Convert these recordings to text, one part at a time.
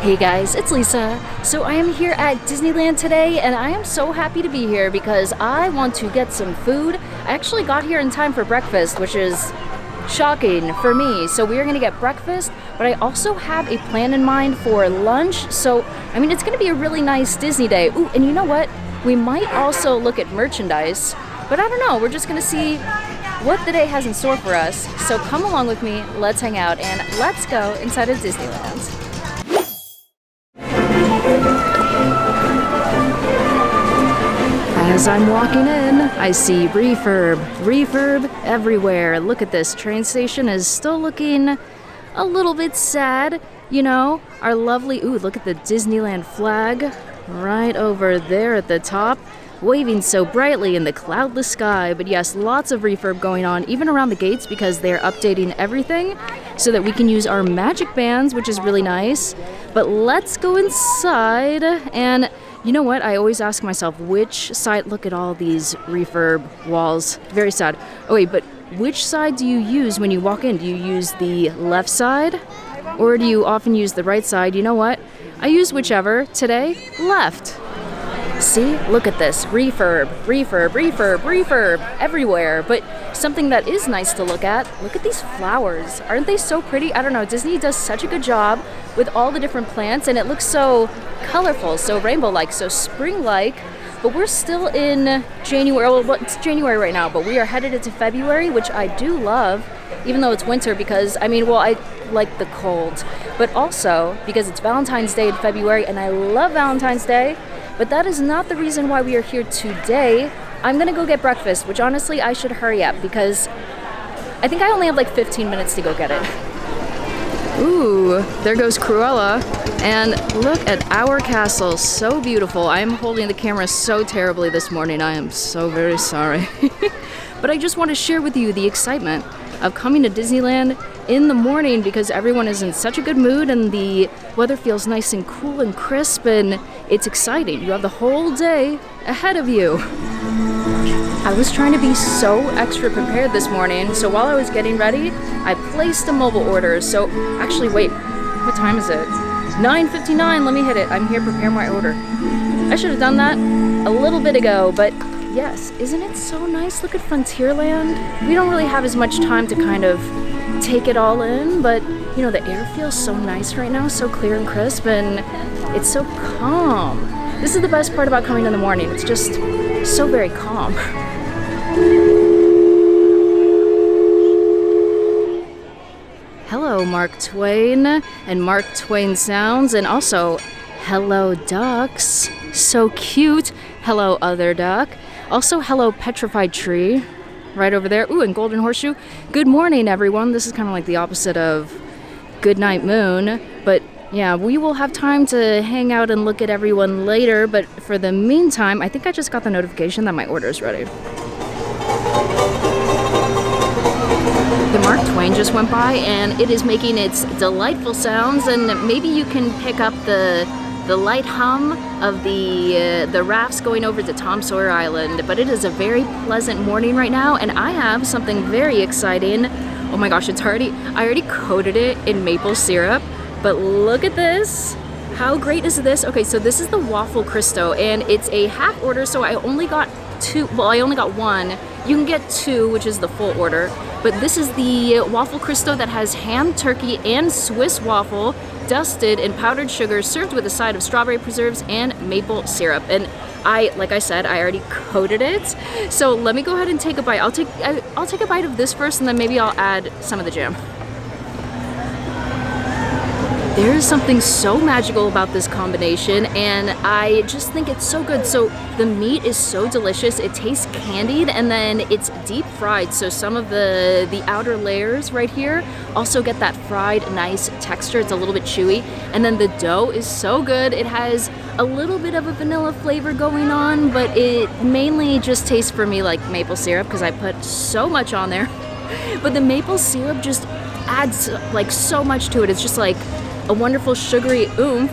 Hey guys, it's Lisa. So I am here at Disneyland today and I am so happy to be here because I want to get some food. I actually got here in time for breakfast, which is shocking for me. So we are gonna get breakfast, but I also have a plan in mind for lunch. So, I mean, it's gonna be a really nice Disney day. Ooh, and you know what? We might also look at merchandise, but I don't know. We're just gonna see what the day has in store for us. So come along with me, let's hang out, and let's go inside of Disneyland. As I'm walking in, I see refurb everywhere. Look at this, train station is still looking a little bit sad. You know, our lovely, ooh, look at the Disneyland flag right over there at the top, waving so brightly in the cloudless sky. But yes, lots of refurb going on, even around the gates, because they're updating everything so that we can use our magic bands, which is really nice. But let's go inside. And you know what? I always ask myself, which side, look at all these refurb walls. Very sad. Oh wait, but which side do you use when you walk in? Do you use the left side? Or do you often use the right side? You know what? I use whichever. Today, left. See, look at this, refurb everywhere. But something that is nice to look at these flowers. Aren't they so pretty? I don't know, Disney does such a good job with all the different plants and it looks so colorful, so rainbow-like, so spring-like. But we're still in January, well, it's January right now, but we are headed into February, which I do love, even though it's winter because, I mean, well, I like the cold, but also because it's Valentine's Day in February and I love Valentine's Day. But that is not the reason why we are here today. I'm gonna go get breakfast, which honestly I should hurry up because I think I only have like 15 minutes to go get it. Ooh, there goes Cruella. And look at our castle, so beautiful. I am holding the camera so terribly this morning. I am so very sorry. But I just want to share with you the excitement of coming to Disneyland in the morning because everyone is in such a good mood and the weather feels nice and cool and crisp and it's exciting. You have the whole day ahead of you. I was trying to be so extra prepared this morning, so while I was getting ready, I placed a mobile order. So actually, wait, what time is it? 9:59, let me hit it. I'm here, prepare my order. I should have done that a little bit ago, but yes, isn't it so nice? Look at Frontierland. We don't really have as much time to kind of take it all in, but you know, the air feels so nice right now, so clear and crisp, and it's so calm. This is the best part about coming in the morning. It's just so very calm. Hello, Mark Twain and Mark Twain sounds, and also hello, ducks. So cute. Hello, other duck. Also, hello, petrified tree. Right over there. Ooh, and golden horseshoe. Good morning, everyone. This is kind of like the opposite of good night moon. But yeah, we will have time to hang out and look at everyone later. But for the meantime, I think I just got the notification that my order is ready. The Mark Twain just went by and it is making its delightful sounds, and maybe you can pick up the light hum of the rafts going over to Tom Sawyer Island. But it is a very pleasant morning right now and I have something very exciting. Oh my gosh, I already coated it in maple syrup, but look at this. How great is this? Okay, so this is the Waffle Cristo and it's a half order, so I only got I only got one. You can get two, which is the full order. But this is the Waffle Cristo that has ham, turkey, and Swiss waffle dusted in powdered sugar, served with a side of strawberry preserves and maple syrup. And like I said, I already coated it. So let me go ahead and take a bite. I'll take a bite of this first, and then maybe I'll add some of the jam. There is something so magical about this combination and I just think it's so good. So the meat is so delicious, it tastes candied and then it's deep fried. So some of the outer layers right here also get that fried nice texture. It's a little bit chewy. And then the dough is so good. It has a little bit of a vanilla flavor going on, but it mainly just tastes for me like maple syrup because I put so much on there. But the maple syrup just adds like so much to it. It's just like a wonderful sugary oomph.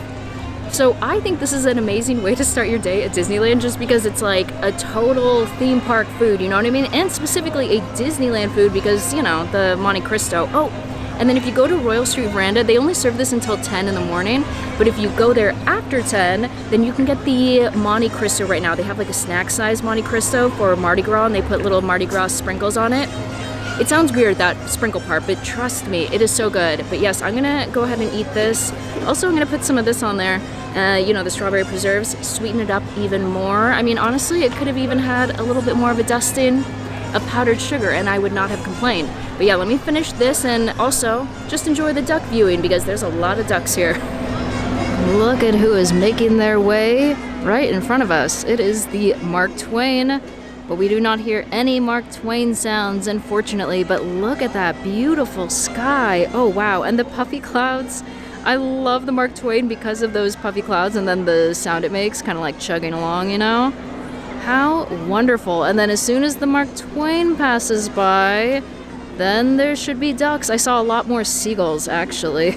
So I think this is an amazing way to start your day at Disneyland just because it's like a total theme park food, you know what I mean? And specifically a Disneyland food because, you know, the Monte Cristo. Oh, And then if you go to Royal Street Veranda, they only serve this until 10 in the morning. But if you go there after 10, then you can get the Monte Cristo right now. They have like a snack size Monte Cristo for Mardi Gras, and they put little Mardi Gras sprinkles on it. It sounds weird, that sprinkle part, but trust me, it is so good. But yes, I'm gonna go ahead and eat this. Also, I'm gonna put some of this on there. You know, the strawberry preserves, sweeten it up even more. I mean, honestly, it could have even had a little bit more of a dusting of powdered sugar and I would not have complained. But yeah, let me finish this and also just enjoy the duck viewing because there's a lot of ducks here. Look at who is making their way right in front of us. It is the Mark Twain. But we do not hear any Mark Twain sounds, unfortunately. But look at that beautiful sky. Oh, wow. And the puffy clouds. I love the Mark Twain because of those puffy clouds and then the sound it makes, kind of like chugging along, you know? How wonderful. And then as soon as the Mark Twain passes by, then there should be ducks. I saw a lot more seagulls, actually.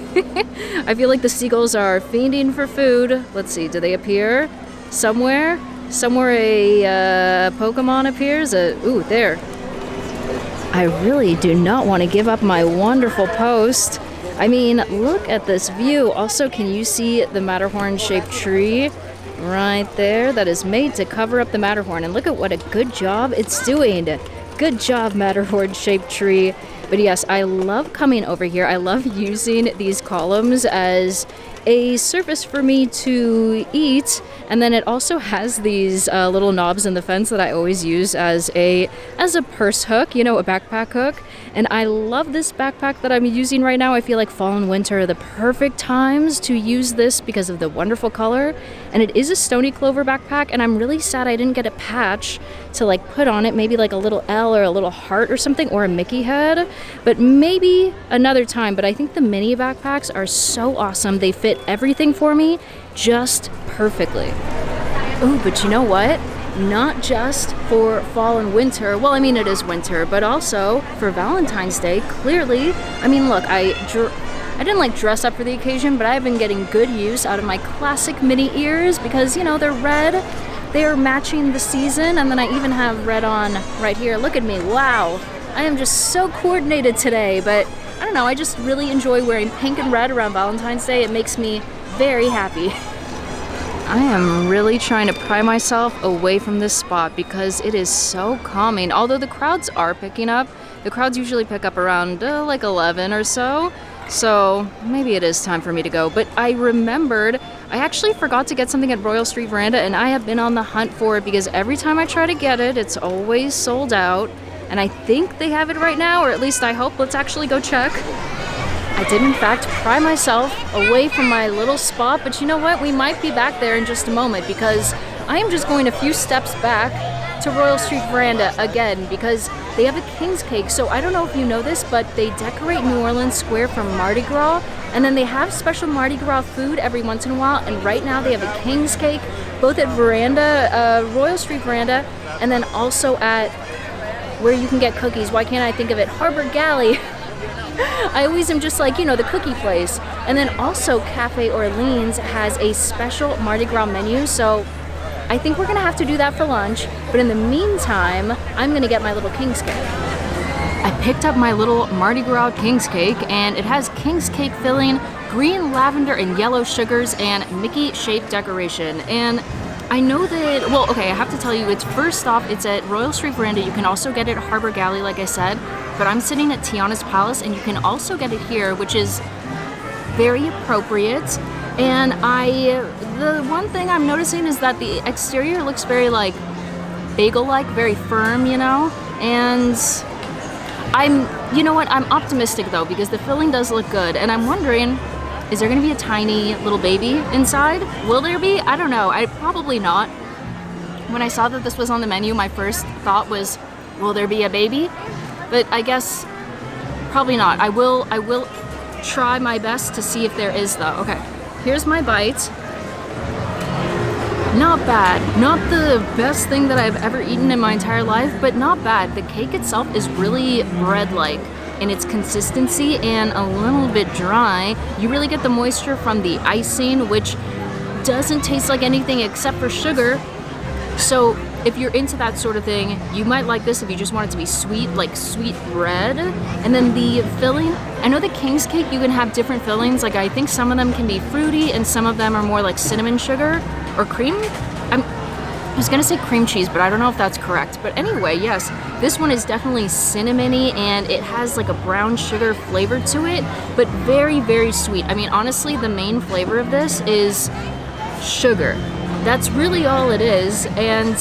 I feel like the seagulls are fiending for food. Let's see, do they appear somewhere? Somewhere a Pokemon appears. Ooh, there. I really do not want to give up my wonderful post. I mean, look at this view. Also, can you see the Matterhorn-shaped tree right there that is made to cover up the Matterhorn? And look at what a good job it's doing. Good job, Matterhorn-shaped tree. But yes, I love coming over here. I love using these columns as a surface for me to eat, and then it also has these little knobs in the fence that I always use as a purse hook, you know, a backpack hook. And I love this backpack that I'm using right now. I feel like fall and winter are the perfect times to use this because of the wonderful color. And it is a stony clover backpack, and I'm really sad I didn't get a patch to like put on it, maybe like a little L or a little heart or something, or a Mickey head, but maybe another time. But I think the mini backpacks are so awesome. They fit everything for me just perfectly. Oh, but you know what? Not just for fall and winter. Well, I mean, it is winter, but also for Valentine's Day, clearly. I mean, look, I didn't like dress up for the occasion, but I've been getting good use out of my classic Minnie ears because, you know, they're red. They are matching the season, and then I even have red on right here. Look at me. Wow. I am just so coordinated today, but I don't know. I just really enjoy wearing pink and red around Valentine's Day. It makes me very happy. I am really trying to pry myself away from this spot because it is so calming. Although the crowds are picking up. The crowds usually pick up around like 11 or so. So maybe it is time for me to go. But I remembered I actually forgot to get something at Royal Street Veranda, and I have been on the hunt for it because every time I try to get it, it's always sold out. And I think they have it right now, or at least I hope. Let's actually go check. I did in fact pry myself away from my little spot, but you know what? We might be back there in just a moment because I am just going a few steps back to Royal Street Veranda again because they have a King's Cake. So I don't know if you know this, but they decorate New Orleans Square for Mardi Gras, and then they have special Mardi Gras food every once in a while, and right now they have a King's Cake both at Royal Street Veranda, and then also at where you can get cookies. Why can't I think of it? Harbor Galley. I always am just like, you know, the cookie place. And then also Cafe Orleans has a special Mardi Gras menu, so I think we're gonna have to do that for lunch. But in the meantime, I'm gonna get my little King's Cake. I picked up my little Mardi Gras King's Cake, and it has King's Cake filling, green, lavender, and yellow sugars, and Mickey-shaped decoration. And I know that, well, okay, I have to tell you, it's first off, it's at Royal Street Veranda. You can also get it at Harbor Galley, like I said, but I'm sitting at Tiana's Palace, and you can also get it here, which is very appropriate. And the one thing I'm noticing is that the exterior looks very like bagel-like, very firm, you know? And you know what, I'm optimistic though, because the filling does look good, and I'm wondering, is there gonna be a tiny little baby inside? Will there be? I don't know. Probably not. When I saw that this was on the menu, my first thought was, will there be a baby? But I guess probably not. I will try my best to see if there is though. Okay, here's my bite. Not bad. Not the best thing that I've ever eaten in my entire life, but not bad. The cake itself is really bread-like in its consistency and a little bit dry. You really get the moisture from the icing, which doesn't taste like anything except for sugar. So if you're into that sort of thing, you might like this if you just want it to be sweet, like sweet bread. And then the filling, I know the King's cake, you can have different fillings. Like I think some of them can be fruity and some of them are more like cinnamon sugar or cream. I was gonna say cream cheese, but I don't know if that's correct. But anyway, yes, this one is definitely cinnamony and it has like a brown sugar flavor to it, but very, very sweet. I mean, honestly, the main flavor of this is sugar. That's really all it is. And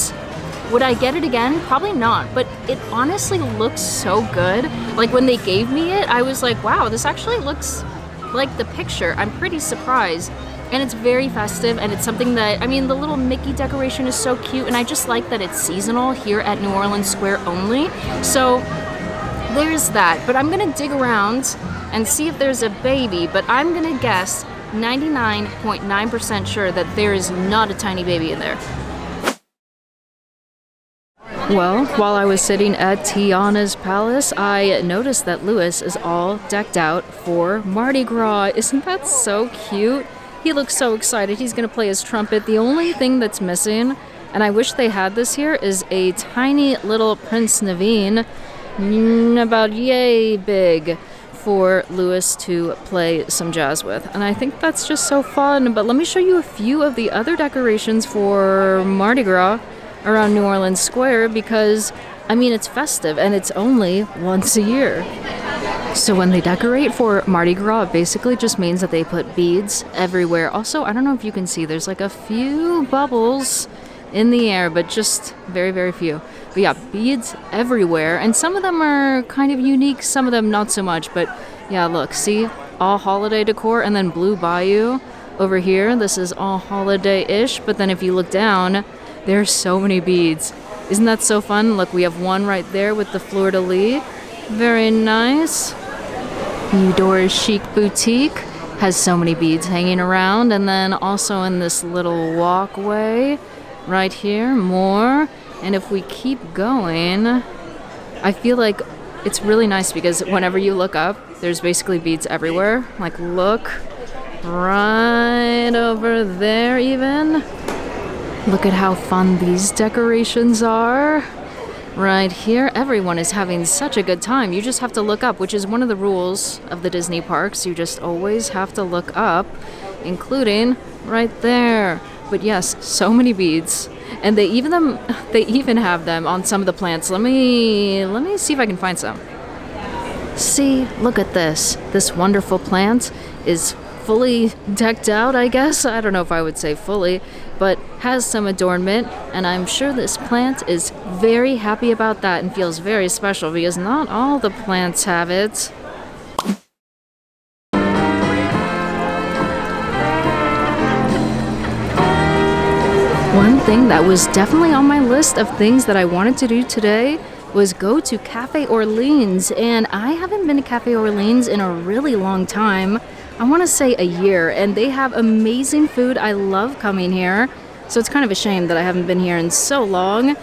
would I get it again? Probably not, but it honestly looks so good. Like when they gave me it, I was like, wow, this actually looks like the picture. I'm pretty surprised. And it's very festive, and it's something that, I mean, the little Mickey decoration is so cute, and I just like that it's seasonal here at New Orleans Square only. So there's that. But I'm gonna dig around and see if there's a baby, but I'm gonna guess 99.9% sure that there is not a tiny baby in there. Well, while I was sitting at Tiana's palace, I noticed that Louis is all decked out for Mardi Gras. Isn't that so cute? He looks so excited. He's gonna play his trumpet. The only thing that's missing, and I wish they had this here, is a tiny little Prince Naveen, about yay big, for Louis to play some jazz with. And I think that's just so fun. But let me show you a few of the other decorations for Mardi Gras around New Orleans Square, because, I mean, it's festive and it's only once a year. So when they decorate for Mardi Gras, it basically just means that they put beads everywhere. Also, I don't know if you can see, there's like a few bubbles in the air, but just very, very few. But yeah, beads everywhere. And some of them are kind of unique, some of them not so much. But yeah, look, see? All holiday decor. And then Blue Bayou over here. This is all holiday-ish. But then if you look down, there's so many beads. Isn't that so fun? Look, we have one right there with the fleur-de-lis. Very nice. Eudora's Chic Boutique has so many beads hanging around. And then also in this little walkway right here, more. And if we keep going, I feel like it's really nice because whenever you look up, there's basically beads everywhere. Like, look right over there even. Look at how fun these decorations are. Right here, everyone is having such a good time. You just have to look up, which is one of the rules of the Disney parks. You just always have to look up, including right there. But yes, so many beads. And they even have them on some of the plants. Let me see if I can find some. See, look at this. This wonderful plant is fully decked out, I guess. I don't know if I would say fully, but has some adornment, and I'm sure this plant is very happy about that and feels very special because not all the plants have it. One thing that was definitely on my list of things that I wanted to do today was go to Cafe Orleans, and I haven't been to Cafe Orleans in a really long time. I want to say a year, and they have amazing food. I love coming here, so it's kind of a shame that I haven't been here in so long.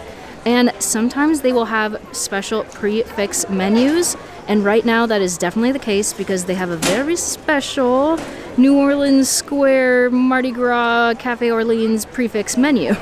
And sometimes they will have special prix menus, and right now that is definitely the case because they have a very special New Orleans Square Mardi Gras Cafe Orleans prix menu.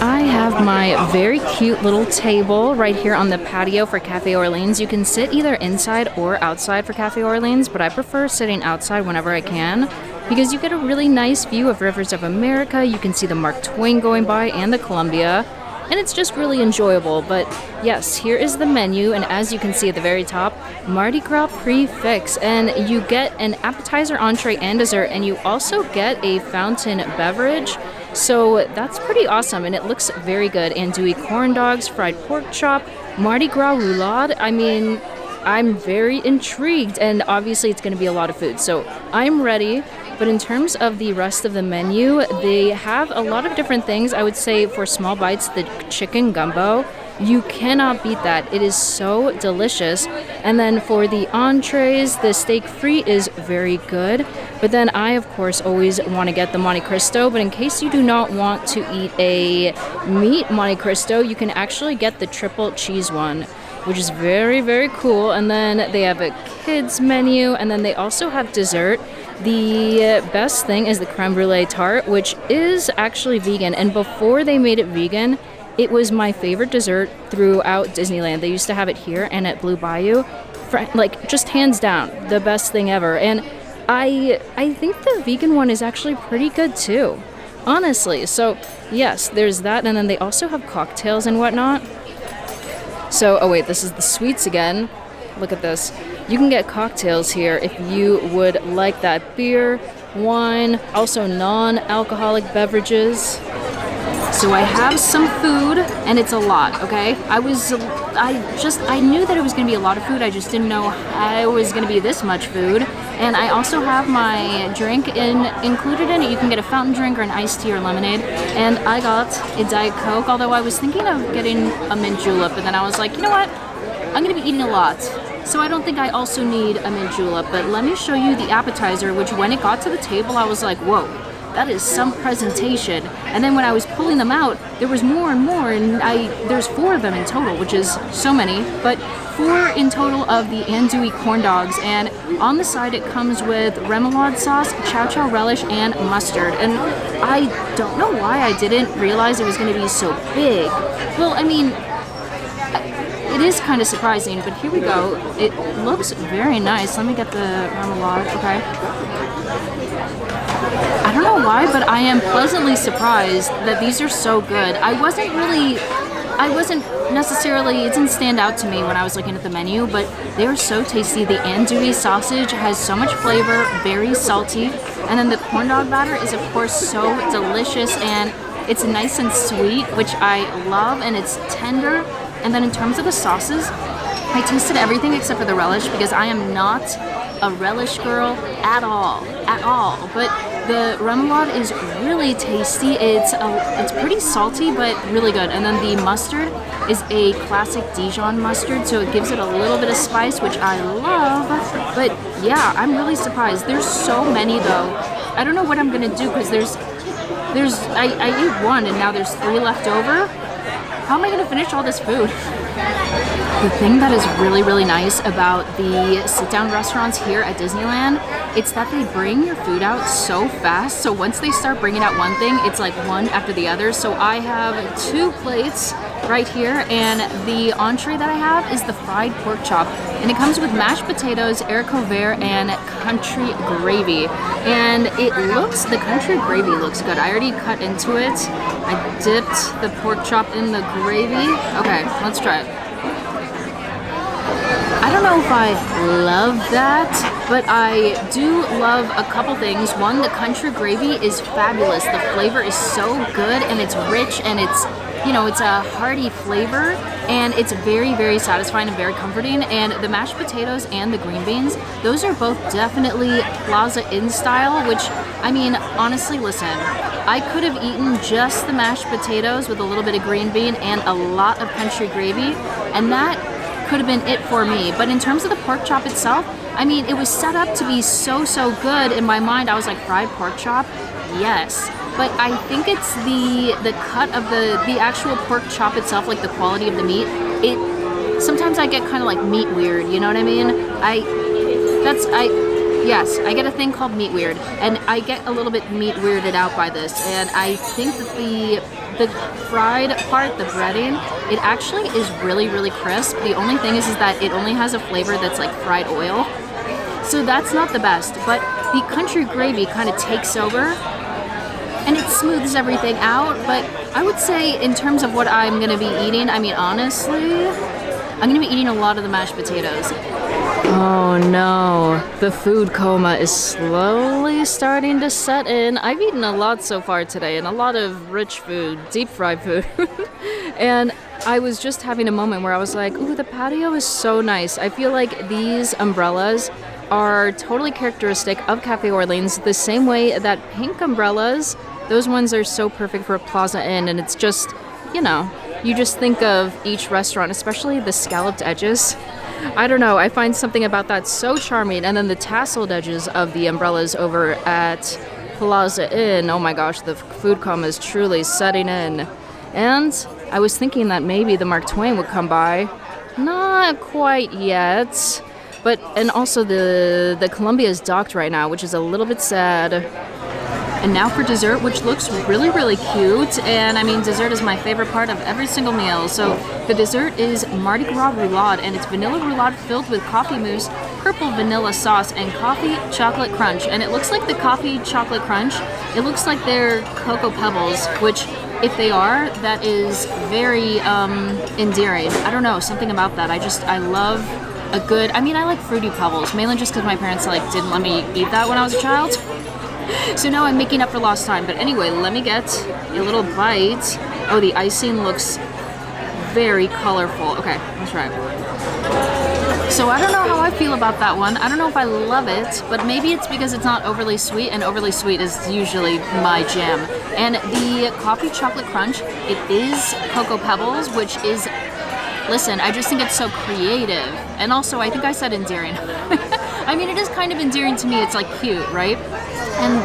I have my very cute little table right here on the patio for Cafe Orleans. You can sit either inside or outside for Cafe Orleans, but I prefer sitting outside whenever I can because you get a really nice view of Rivers of America. You can see the Mark Twain going by and the Columbia, and it's just really enjoyable. But yes, here is the menu, and as you can see at the very top, Mardi Gras Prix Fixe, and you get an appetizer, entree, and dessert, and you also get a fountain beverage. So that's pretty awesome, and it looks very good. Andouille corn dogs, fried pork chop, Mardi Gras roulade. I mean, I'm very intrigued, and obviously it's going to be a lot of food, so I'm ready. But in terms of the rest of the menu, they have a lot of different things. I would say for small bites, the chicken gumbo, you cannot beat that. It is so delicious. And then for the entrees, the steak frit is very good. But then I, of course, always want to get the Monte Cristo. But in case you do not want to eat a meat Monte Cristo, you can actually get the triple cheese one, which is very, very cool. And then they have a kids menu, and then they also have dessert. The best thing is the creme brulee tart, which is actually vegan. And before they made it vegan, It was my favorite dessert throughout Disneyland. They used to have it here and at Blue Bayou. Like, just hands down, the best thing ever. And I think the vegan one is actually pretty good too, honestly. So yes, there's that. And then they also have cocktails and whatnot. So, oh wait, this is the sweets again. Look at this. You can get cocktails here if you would like that. Beer, wine, also non-alcoholic beverages. So I have some food, and it's a lot, okay? I knew that it was gonna be a lot of food, I just didn't know how it was gonna be this much food. And I also have my drink included in it. You can get a fountain drink or an iced tea or lemonade. And I got a Diet Coke, although I was thinking of getting a mint julep, but then I was like, you know what? I'm gonna be eating a lot, so I don't think I also need a mint julep. But let me show you the appetizer, which when it got to the table, I was like, whoa, that is some presentation. And then when I was pulling them out, there was more and more, and there's 4 of them in total, which is so many, but 4 in total of the andouille corn dogs. And on the side, it comes with remoulade sauce, chow chow relish, and mustard. And I don't know why I didn't realize it was gonna be so big. Well, I mean, it is kind of surprising, but here we go. It looks very nice. Let me get the remoulade, okay? I don't know why, but I am pleasantly surprised that these are so good. I wasn't necessarily, it didn't stand out to me when I was looking at the menu, but they are so tasty. The andouille sausage has so much flavor, very salty, and then the corn dog batter is of course so delicious, and it's nice and sweet, which I love, and it's tender. And then in terms of the sauces, I tasted everything except for the relish because I am not a relish girl at all. But the remoulade is really tasty. It's pretty salty, but really good. And then the mustard is a classic Dijon mustard, so it gives it a little bit of spice, which I love. But yeah, I'm really surprised. There's so many though. I don't know what I'm gonna do because I ate 1 and now there's 3 left over. How am I going to finish all this food? The thing that is really, really nice about the sit-down restaurants here at Disneyland, it's that they bring your food out so fast. So once they start bringing out one thing, it's like one after the other. So I have 2 plates right here, and the entree that I have is the fried pork chop. And it comes with mashed potatoes, haricot vert, and country gravy. And the country gravy looks good. I already cut into it. I dipped the pork chop in the gravy. Okay, let's try it. I don't know if I love that, but I do love a couple things. One, the country gravy is fabulous. The flavor is so good, and it's rich, and it's a hearty flavor, and it's very, very satisfying and very comforting. And the mashed potatoes and the green beans, those are both definitely Plaza Inn style, which, I mean, honestly, listen, I could have eaten just the mashed potatoes with a little bit of green bean and a lot of country gravy, and that could have been it for me. But in terms of the pork chop itself, I mean, it was set up to be so good. In my mind, I was like, fried pork chop? Yes. But I think it's the cut of the actual pork chop itself, like the quality of the meat. Sometimes I get kind of like meat weird, you know what I mean? Yes, I get a thing called meat weird, and I get a little bit meat weirded out by this. And I think that the fried part, the breading, it actually is really, really crisp. The only thing is that it only has a flavor that's like fried oil. So that's not the best, but the country gravy kind of takes over and it smooths everything out. But I would say in terms of what I'm gonna be eating, I mean, honestly, I'm gonna be eating a lot of the mashed potatoes. Oh no, the food coma is slowly starting to set in. I've eaten a lot so far today, and a lot of rich food, deep fried food. And I was just having a moment where I was like, ooh, the patio is so nice. I feel like these umbrellas are totally characteristic of Cafe Orleans, the same way that pink umbrellas, those ones are so perfect for a Plaza Inn, and it's just, you just think of each restaurant, especially the scalloped edges. I don't know, I find something about that so charming. And then the tasseled edges of the umbrellas over at Plaza Inn, oh my gosh, the food coma is truly setting in. And I was thinking that maybe the Mark Twain would come by. Not quite yet. And also the Columbia is docked right now, which is a little bit sad. And now for dessert, which looks really, really cute. And I mean, dessert is my favorite part of every single meal. So the dessert is Mardi Gras Roulade, and it's vanilla roulade filled with coffee mousse, purple vanilla sauce, and coffee chocolate crunch. And it looks like the coffee chocolate crunch, it looks like they're Cocoa Pebbles, which if they are, that is very endearing. I don't know, something about that. I love a good, I mean, I like Fruity Pebbles, mainly just because my parents like didn't let me eat that when I was a child. So now I'm making up for lost time. But anyway, let me get a little bite. Oh, the icing looks very colorful. Okay, let's try it. So I don't know how I feel about that one. I don't know if I love it, but maybe it's because it's not overly sweet, and overly sweet is usually my jam. And the coffee chocolate crunch, it is Cocoa Pebbles, which is, listen, I just think it's so creative. And also, I think I said endearing. I mean, it is kind of endearing to me. It's like cute, right? And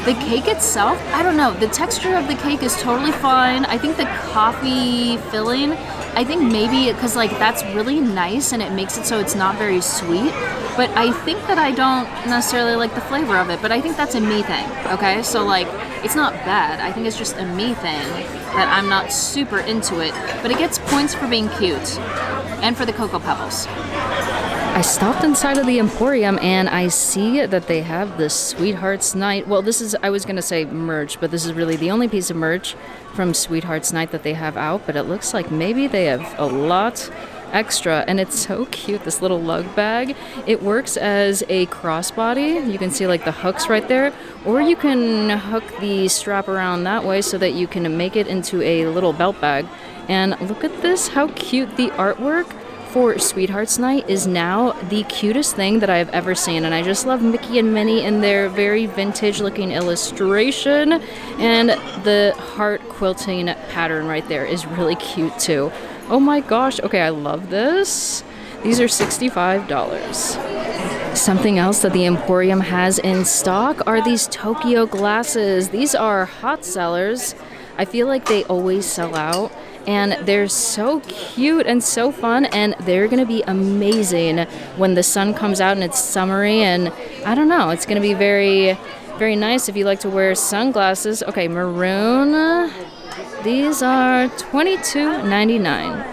the cake itself, I don't know. The texture of the cake is totally fine. I think the coffee filling, I think maybe because like that's really nice and it makes it so it's not very sweet. But I think that I don't necessarily like the flavor of it. But I think that's a me thing, okay? So like, it's not bad. I think it's just a me thing that I'm not super into it. But it gets points for being cute and for the Cocoa Pebbles. I stopped inside of the Emporium and I see that they have the Sweethearts Night. Well, this is, I was going to say merch, but this is really the only piece of merch from Sweethearts Night that they have out. But it looks like maybe they have a lot extra, and it's so cute, this little lug bag. It works as a crossbody. You can see like the hooks right there, or you can hook the strap around that way so that you can make it into a little belt bag. And look at this, how cute. The artwork for Sweethearts Night is now the cutest thing that I've ever seen, and I just love Mickey and Minnie in their very vintage looking illustration, and the heart quilting pattern right there is really cute too. Oh my gosh, okay, I love this. These are $65. Something else that the Emporium has in stock are these Tokyo glasses. These are hot sellers. I feel like they always sell out. And they're so cute and so fun, and they're gonna be amazing when the sun comes out and it's summery, and I don't know, it's gonna be very, very nice if you like to wear sunglasses. Okay, maroon. These are $22.99.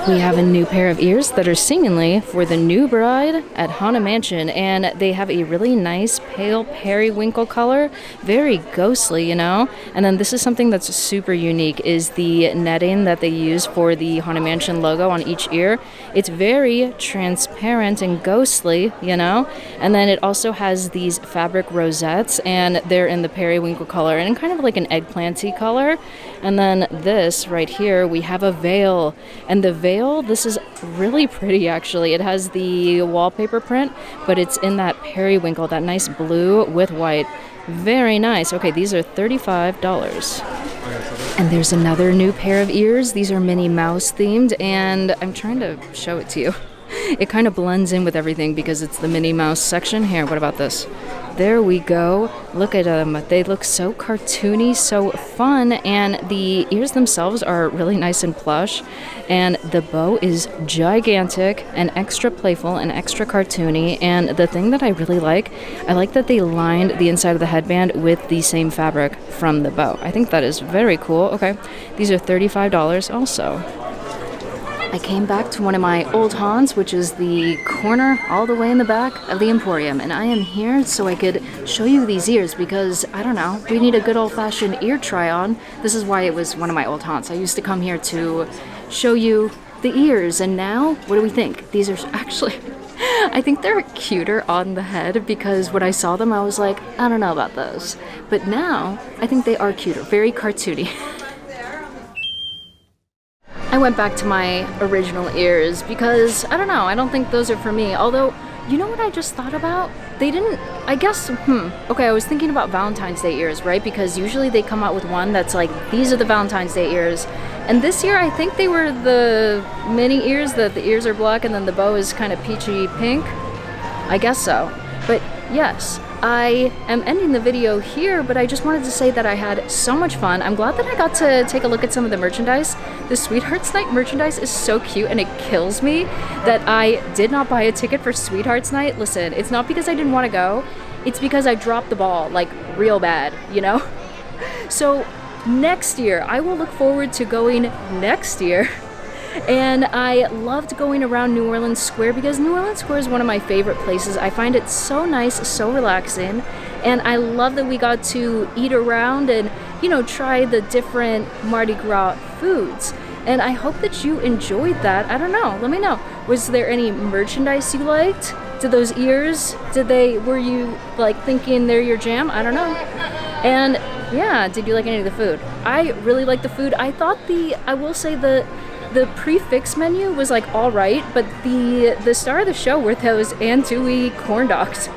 We have a new pair of ears that are seemingly for the new bride at Haunted Mansion, and they have a really nice pale periwinkle color, very ghostly, you know. And then this is something that's super unique, is the netting that they use for the Haunted Mansion logo on each ear. It's very transparent and ghostly, you know. And then it also has these fabric rosettes, and they're in the periwinkle color and kind of like an eggplanty color. And then this right here, we have a veil, and the veil, this is really pretty actually. It has the wallpaper print, but it's in that periwinkle, that nice blue with white. Very nice. Okay, these are $35. And there's another new pair of ears. These are Minnie Mouse themed, and I'm trying to show it to you. It kind of blends in with everything because it's the Minnie Mouse section. Here, what about this? There we go. Look at them. They look so cartoony, so fun, and the ears themselves are really nice and plush, and the bow is gigantic and extra playful and extra cartoony. And the thing that I really like, I like that they lined the inside of the headband with the same fabric from the bow. I think that is very cool. Okay, these are $35 also. I came back to one of my old haunts, which is the corner all the way in the back of the Emporium, and I am here so I could show you these ears because, I don't know, we need a good old-fashioned ear try-on. This is why it was one of my old haunts. I used to come here to show you the ears, and now, what do we think? These are actually, I think they're cuter on the head because when I saw them, I was like, I don't know about those. But now, I think they are cuter, very cartoony. I went back to my original ears because, I don't know, I don't think those are for me. Although, you know what I just thought about? They didn't, I guess, okay, I was thinking about Valentine's Day ears, right? Because usually they come out with one that's like, these are the Valentine's Day ears. And this year, I think they were the mini ears, that the ears are black and then the bow is kind of peachy pink. I guess so. But yes, I am ending the video here, but I just wanted to say that I had so much fun. I'm glad that I got to take a look at some of the merchandise. The Sweethearts Night merchandise is so cute, and it kills me that I did not buy a ticket for Sweethearts Night. Listen, it's not because I didn't want to go. it's because I dropped the ball, like real bad, you know? So next year, I will look forward to going next year. And I loved going around New Orleans Square because New Orleans Square is one of my favorite places. I find it so nice, so relaxing, and I love that we got to eat around and, you know, try the different Mardi Gras foods. And I hope that you enjoyed that. I don't know, let me know. Was there any merchandise you liked? Did those ears, were you like thinking they're your jam? I don't know. And yeah, did you like any of the food? I really liked the food. I thought I will say the prix menu was like all right, but the star of the show were those andouille corn dogs.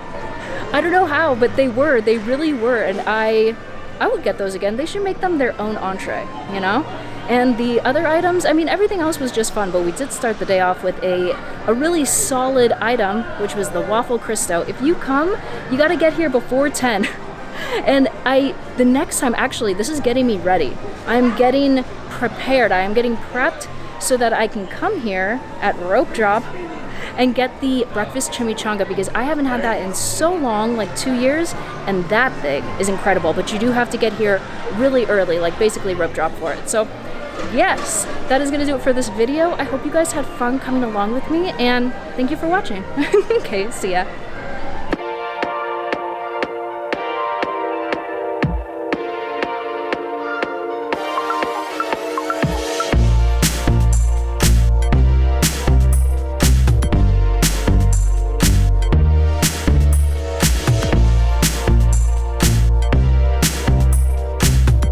I don't know how, but they really were, and I would get those again. They should make them their own entree, you know? And the other items, I mean, everything else was just fun, but we did start the day off with a really solid item, which was the Waffle Cristo. If you come, you gotta get here before 10. And the next time, actually, this is getting me ready. I'm getting prepared, I am getting prepped so that I can come here at rope drop and get the breakfast chimichanga, because I haven't had that in so long, like 2 years, and that thing is incredible. But you do have to get here really early, like basically rope drop for it. So yes, that is gonna do it for this video. I hope you guys had fun coming along with me, and thank you for watching. Okay, see ya.